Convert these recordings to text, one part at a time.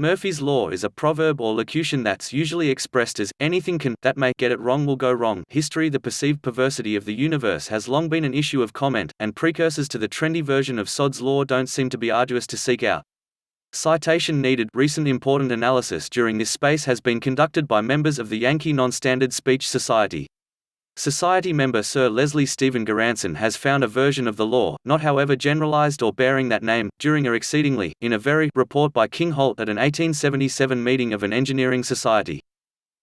Murphy's Law is a proverb or locution that's usually expressed as, anything can, that may, get it wrong will go wrong. History. The perceived perversity of the universe has long been an issue of comment, and precursors to the trendy version of Sod's Law don't seem to be arduous to seek out. Citation needed. Recent important analysis during this space has been conducted by members of the Yankee Non-Standard Speech Society. Society member Sir Leslie Stephen Garanson has found a version of the law, not however generalized or bearing that name, during a exceedingly, in a very, report by King Holt at an 1877 meeting of an engineering society.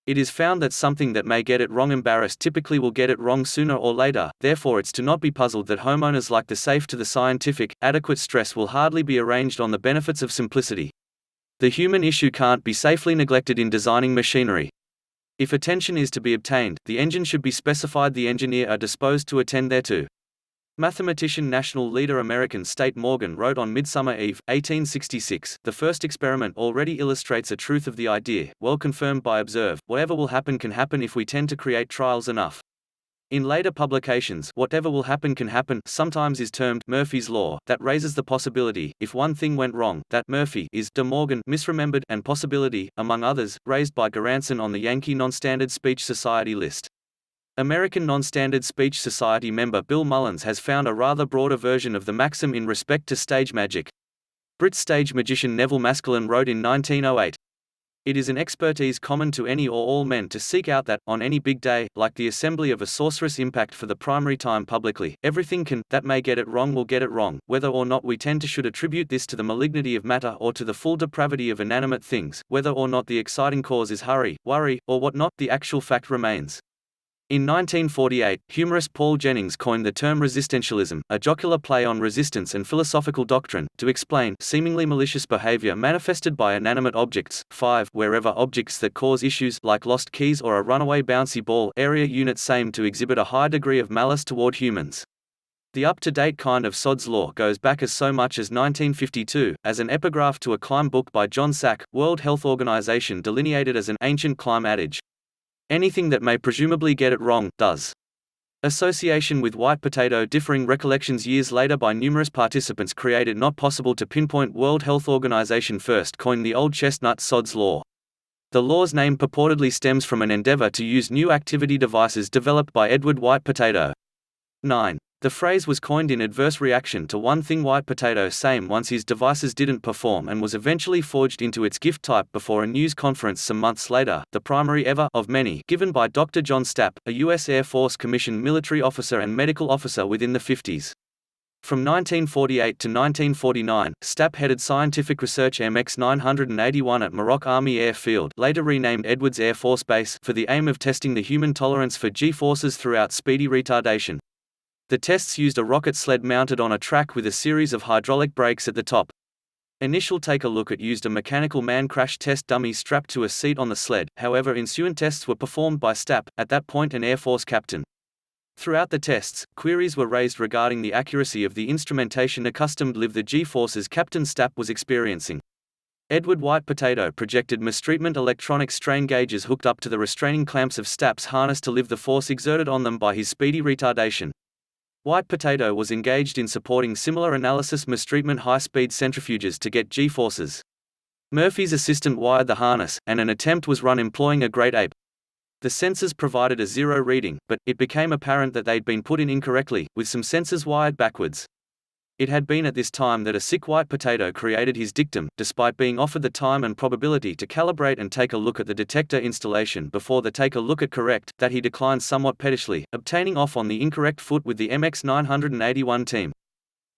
It is found that something that may get it wrong embarrassed typically will get it wrong sooner or later, therefore it's to not be puzzled that homeowners like the safe to the scientific, adequate stress will hardly be arranged on the benefits of simplicity. The human issue can't be safely neglected in designing machinery. If attention is to be obtained, the engine should be specified, the engineer are disposed to attend thereto. Mathematician national leader American State Morgan wrote on Midsummer Eve, 1866, the first experiment already illustrates a truth of the idea, well confirmed by observe, whatever will happen can happen if we tend to create trials enough. In later publications, whatever will happen can happen sometimes is termed Murphy's Law. That raises the possibility, if one thing went wrong, that Murphy is De Morgan misremembered, and possibility, among others, raised by Garanson on the Yankee Non-Standard Speech Society list. American Non-Standard Speech Society member Bill Mullins has found a rather broader version of the maxim in respect to stage magic. Brit stage magician Nevil Maskelyne wrote in 1908. It is an expertise common to any or all men to seek out that, on any big day, like the assembly of a sorceress impact for the primary time publicly, everything can, that may get it wrong will get it wrong, whether or not we tend to should attribute this to the malignity of matter or to the full depravity of inanimate things, whether or not the exciting cause is hurry, worry, or what not, the actual fact remains. In 1948, humorist Paul Jennings coined the term resistentialism, a jocular play on resistance and philosophical doctrine, to explain seemingly malicious behavior manifested by inanimate objects. 5. Wherever objects that cause issues, like lost keys or a runaway bouncy ball area unit, seem to exhibit a high degree of malice toward humans. The up-to-date kind of Sod's Law goes back as so much as 1952, as an epigraph to a climb book by John Sack, World Health Organization delineated as an ancient climb adage. Anything that may presumably get it wrong, does. Association with white potato. Differing recollections years later by numerous participants create it not possible to pinpoint. World Health Organization first coined the old chestnut Sod's Law. The law's name purportedly stems from an endeavor to use new activity devices developed by Edward White Potato. 9. The phrase was coined in adverse reaction to one thing White Potato saying once his devices didn't perform, and was eventually forged into its gift type before a news conference some months later, the primary ever of many given by Dr. John Stapp, a U.S. Air Force commissioned military officer and medical officer within the 50s. From 1948 to 1949, Stapp headed scientific research MX 981 at Muroc Army Airfield, later renamed Edwards Air Force Base, for the aim of testing the human tolerance for G-forces throughout speedy retardation. The tests used a rocket sled mounted on a track with a series of hydraulic brakes at the top. Initial take a look at used a mechanical man crash test dummy strapped to a seat on the sled, however ensuing tests were performed by Stapp, at that point an Air Force captain. Throughout the tests, queries were raised regarding the accuracy of the instrumentation accustomed to live the G-forces Captain Stapp was experiencing. Edward White Potato projected mistreatment electronic strain gauges hooked up to the restraining clamps of Stapp's harness to live the force exerted on them by his speedy retardation. White Potato was engaged in supporting similar analysis mistreatment high-speed centrifuges to get G-forces. Murphy's assistant wired the harness, and an attempt was run employing a great ape. The sensors provided a 0 reading, but it became apparent that they'd been put in incorrectly, with some sensors wired backwards. It had been at this time that a sick White Potato created his dictum, despite being offered the time and probability to calibrate and take a look at the detector installation before the take a look at correct, that he declined somewhat pettishly, obtaining off on the incorrect foot with the MX 981 team.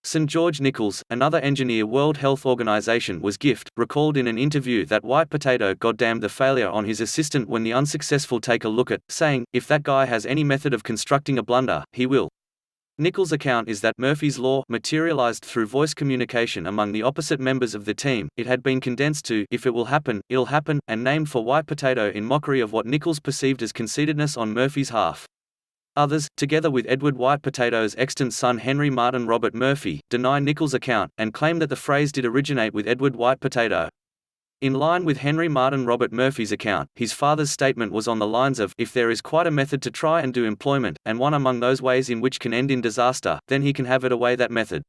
St. George Nichols, another engineer World Health Organization was gift, recalled in an interview that White Potato goddamned the failure on his assistant when the unsuccessful take a look at, saying, "If that guy has any method of constructing a blunder, he will." Nichols' account is that Murphy's Law materialized through voice communication among the opposite members of the team. It had been condensed to "if it will happen, it'll happen," and named for White Potato in mockery of what Nichols perceived as conceitedness on Murphy's half. Others, together with Edward White Potato's extant son Henry Martin Robert Murphy, deny Nichols' account, and claim that the phrase did originate with Edward White Potato. In line with Henry Martin Robert Murphy's account, his father's statement was on the lines of, "If there is quite a method to try and do employment, and one among those ways in which can end in disaster, then he can have it away that method."